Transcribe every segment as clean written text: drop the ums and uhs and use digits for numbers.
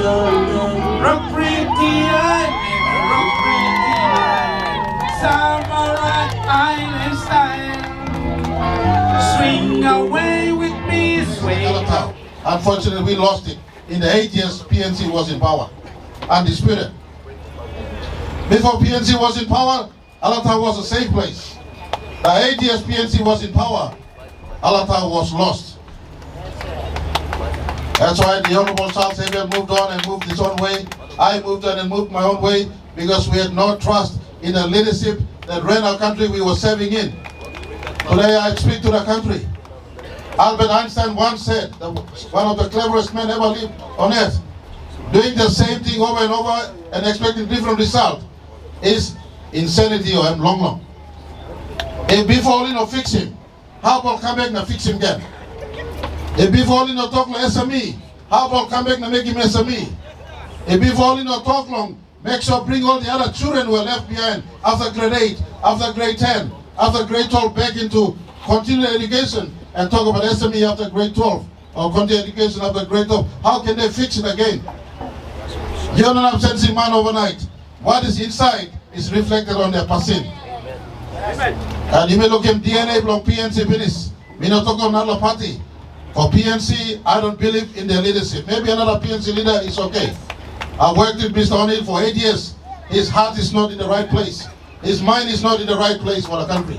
Rock pretty eye, rock pretty eye, samurai island style. Swing away with me, swing. Alotau. Unfortunately, we lost it. In the 8 years PNC was in power, undisputed. Before PNC was in power, Alotau was a safe place. The 8 years PNC was in power, Alotau was lost. That's why the Honorable Charles Xavier moved on and moved his own way. I moved on and moved my own way because we had no trust in the leadership that ran our country we were serving in. Today I speak to the country. Albert Einstein once said, one of the cleverest men ever lived on earth, doing the same thing over and over and expecting different result is insanity or long. If before you fix him, how about come back and fix him again? If before you talk like SME, how about come back and make him SME? If before you talk long, make sure bring all the other children who are left behind after grade 8, after grade 10, after grade 12 back into continuing education and talk about SME after grade 12 or continuing education after grade 12. How can they fix it again? You're not sensing man overnight. What is inside is reflected on their passing. And you may look at DNA from PNC finish. Me not talk on another party. For PNC, I don't believe in their leadership. Maybe another PNC leader is okay. I've worked with Mr. Hon for 8 years. His heart is not in the right place. His mind is not in the right place for the country.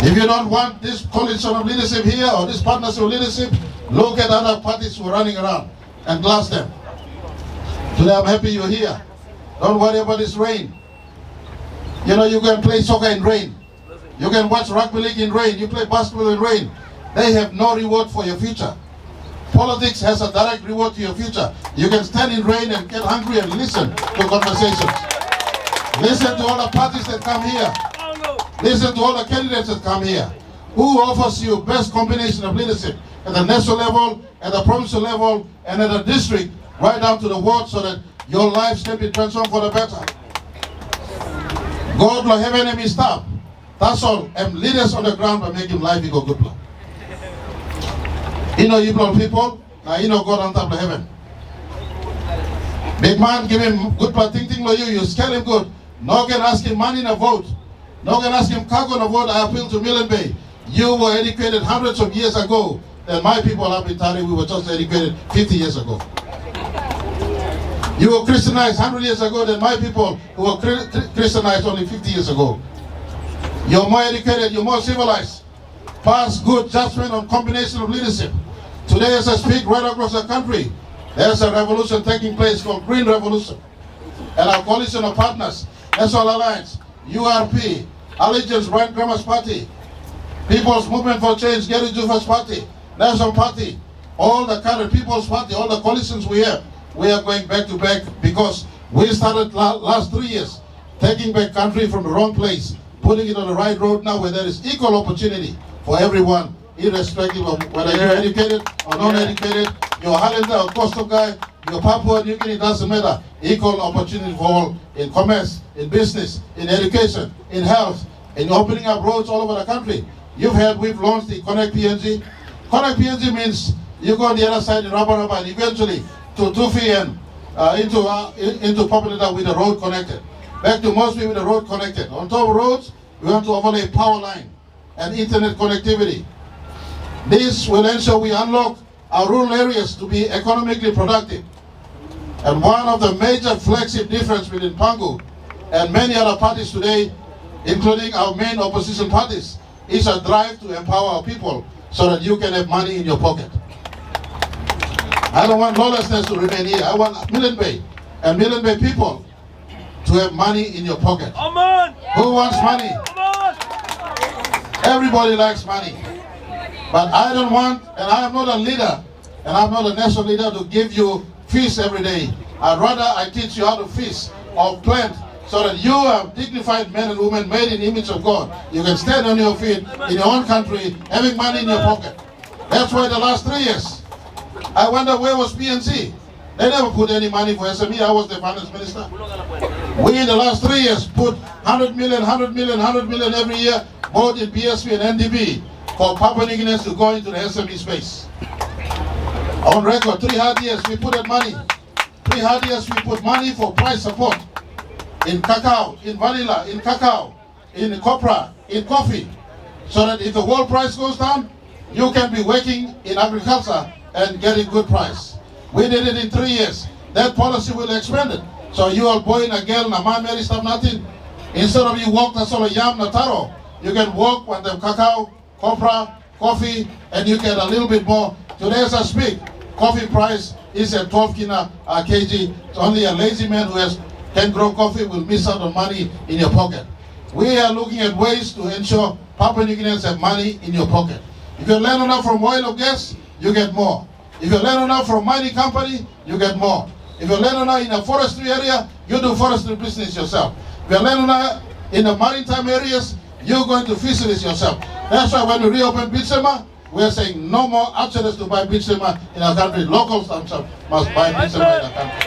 If you don't want this coalition of leadership here or this partnership of leadership, look at other parties who are running around and glass them. Today I'm happy you're here. Don't worry about this rain. You know, you can play soccer in rain. You can watch rugby league in rain. You play basketball in rain. They have no reward for your future. Politics has a direct reward to your future. You can stand in rain and get hungry and listen to conversations. Listen to all the parties that come here. Listen to all the candidates that come here. Who offers you best combination of leadership at the national level, at the provincial level, and at the district, right down to the ward, so that your lives can be transformed for the better. God will have enemy stop. That's all. And leaders on the ground will make him life go good. You know, you people, you know God on top of heaven. Big man, give him good thing to you scale him good. No can ask him money in a vote. No can ask him cargo in a vote. I appeal to Milne Bay. You were educated hundreds of years ago. Than my people have been telling we were just educated 50 years ago. You were Christianized 100 years ago than my people who were Christianized only 50 years ago. You're more educated, you're more civilized. Pass good judgment on combination of leadership. Today as I speak right across the country, there's a revolution taking place called Green Revolution. And our coalition of partners, National Alliance, URP, Allegiance, Right Grammars Party, People's Movement for Change, Gary Jufas Party, National Party, all the current People's Party, all the coalitions we have, we are going back to back because we started last 3 years taking back country from the wrong place, putting it on the right road now where there is equal opportunity for everyone, irrespective of whether you're educated or non-educated, you're a Highlander or coastal guy, you're Papua New Guinea, it doesn't matter. Equal opportunity for all in commerce, in business, in education, in health, in opening up roads all over the country. You've heard we've launched the Connect PNG. Connect PNG means you go on the other side in Raba and eventually to Tufi and into Populata with the road connected. Back to Mosby with the road connected. On top of roads, we want to overlay power line and internet connectivity. This will ensure we unlock our rural areas to be economically productive. And one of the major flagship difference between Pangu and many other parties today, including our main opposition parties, is a drive to empower our people so that you can have money in your pocket. I don't want lawlessness to remain here. I want Milne Bay and Milne Bay people to have money in your pocket. Amen. Who wants money? Amen. Everybody likes money. But I don't want, and I am not a leader, and I'm not a national leader to give you fish every day. I'd rather I teach you how to fish or plant so that you are dignified men and women made in the image of God. You can stand on your feet in your own country, having money in your pocket. That's why the last 3 years, I wonder where was PNC? They never put any money for SME. I was the finance minister. We in the last 3 years put 100 million every year, both in BSP and NDB, for Papua New Guineans to go into the SME space. On record, 3 hard years we put that money. 3 hard years we put money for price support in cacao, in vanilla, in cacao, in copra, in coffee, so that if the world price goes down, you can be working in agriculture and getting good price. We did it in 3 years. That policy will expand it. So you are boy a girl, na man marry stuff nothing. Instead of you walk the sort of yam na taro, you can walk with the cacao, copra, coffee, and you get a little bit more. Today as I speak, coffee price is at 12 kina a kg. It's only a lazy man who can grow coffee will miss out on money in your pocket. We are looking at ways to ensure Papua New Guineans have money in your pocket. If you learn enough from oil or gas, you get more. If you learn enough from mining company, you get more. If you learn enough in a forestry area, you do forestry business yourself. If you learn enough in the maritime areas, you're going to fisheries yourself. That's why when we reopen Bitsema, we're saying no more outsiders to buy Bitsema in our country. Locals themselves must buy Bitsema in our country.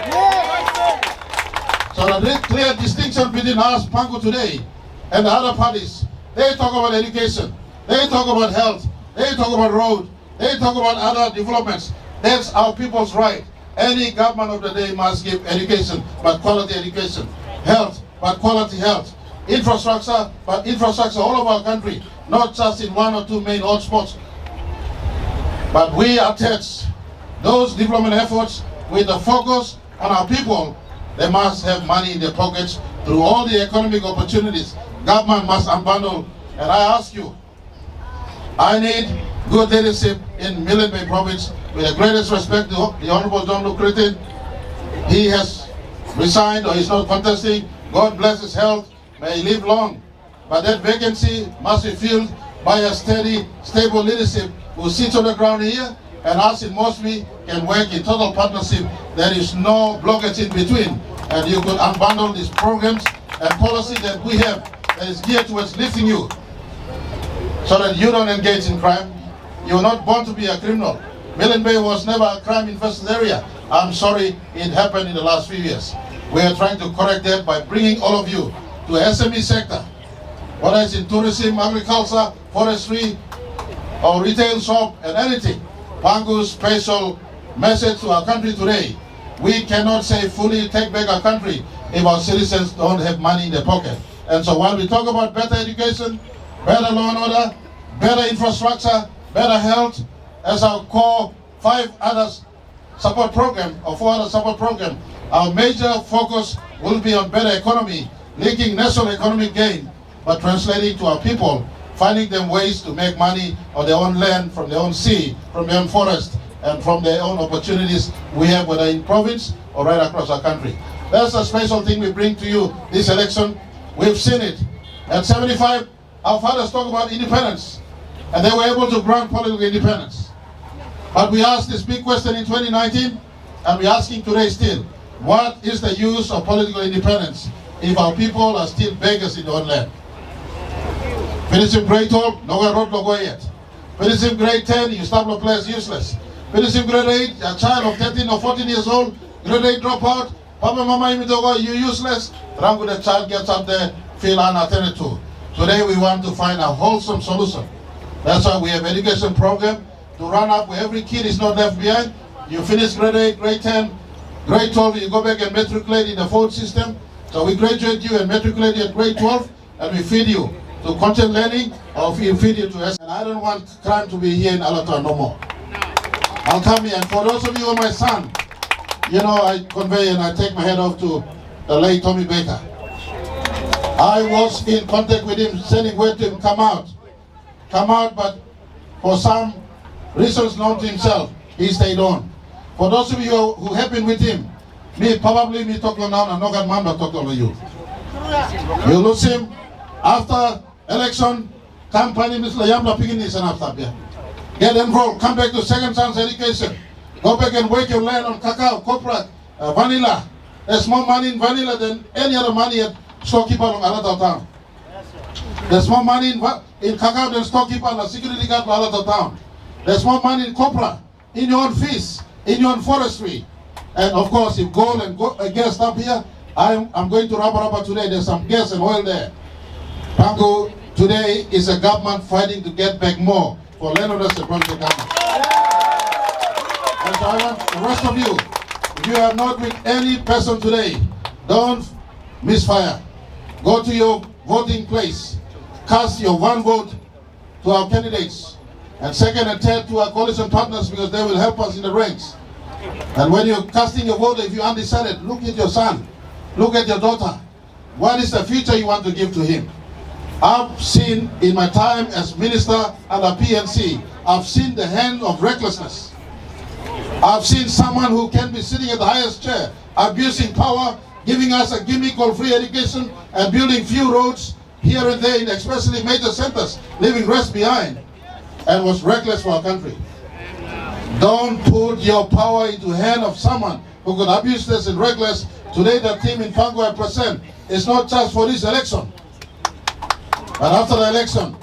So the clear distinction between us, Pangu today, and the other parties, they talk about education, they talk about health, they talk about road, they talk about other developments. That's our people's right. Any government of the day must give education, but quality education. Health, but quality health. Infrastructure, but infrastructure all over our country, not just in 1 or 2 main hotspots. But we attach those development efforts with the focus on our people. They must have money in their pockets through all the economic opportunities. Government must unbundle. And I ask you, I need good leadership in Milne Bay province. With the greatest respect to the Honorable John Lucretin. He has resigned or is not contesting. God bless his health. May he live long. But that vacancy must be filled by a steady, stable leadership who sits on the ground here and us in Mosby can work in total partnership. There is no blockage in between. And you could unbundle these programs and policy that we have that is geared towards lifting you so that you don't engage in crime. You're not born to be a criminal. Milne Bay was never a crime-infested area. I'm sorry it happened in the last few years. We are trying to correct that by bringing all of you to the SME sector, whether it's in tourism, agriculture, forestry, or retail shop, and anything. Pangu's special message to our country today: we cannot say fully take back our country if our citizens don't have money in their pocket. And so while we talk about better education, better law and order, better infrastructure, better health, as our core 5 others support program or 4 other support program, our major focus will be on better economy, linking national economic gain, but translating to our people, finding them ways to make money on their own land, from their own sea, from their own forest, and from their own opportunities we have, whether in province or right across our country. That's a special thing we bring to you this election. We've seen it. At 75, our fathers talk about independence, and they were able to grant political independence. But we asked this big question in 2019, and we're asking today still, what is the use of political independence if our people are still beggars in their own land? Finishing grade 12, no road no go yet. Finishing grade 10, you start the place useless. Finishing grade 8, a child of 13 or 14 years old, grade 8 dropout, Papa Mama you useless. Rangu the child gets up there, feel unattended to. Today we want to find a wholesome solution. That's why we have education program to run up where every kid is not left behind. You finish grade 8, grade 10, grade 12, you go back and matriculate in the fourth system. So we graduate you and matriculate you at grade 12, and we feed you to content learning, or we feed you to S. And I don't want crime to be here in Alotau no more. I'll come here, and for those of you who are my son, you know, I convey and I take my head off to the late Tommy Baker. I was in contact with him, sending word to him, come out, but for some reasons known to himself, he stayed on. For those of you who have been with him, me talk now and not man talk to you. You lose him after election, campaign Mr. Yamla Piginis and after here. Get enrolled, come back to second chance education. Go back and work your land on cacao, copra, vanilla. There's more money in vanilla than any other money at storekeeper of Alotau town. There's more money in cacao than storekeeper and a security guard for Alotau town. There's more money in copra, in your own fish, in your own forestry. And of course, if gold and gas up here, I'm going to Rubber today. There's some gas and oil there. Pangu today is a government fighting to get back more for landowners and provincial government. And so I want the rest of you, if you have not with any person today, don't misfire. Go to your voting place. Cast your one vote to our candidates. And second and third to our coalition partners, because they will help us in the ranks. And when you're casting your vote, if you're undecided, look at your son. Look at your daughter. What is the future you want to give to him? I've seen in my time as minister under PNC, I've seen the hand of recklessness. I've seen someone who can be sitting at the highest chair, abusing power, giving us a gimmick called free education and building few roads here and there in especially major centers, leaving rest behind, and was reckless for our country. Don't put your power into the hand of someone who could abuse this and reckless. Today the team in Pangu I present is not just for this election, but after the election,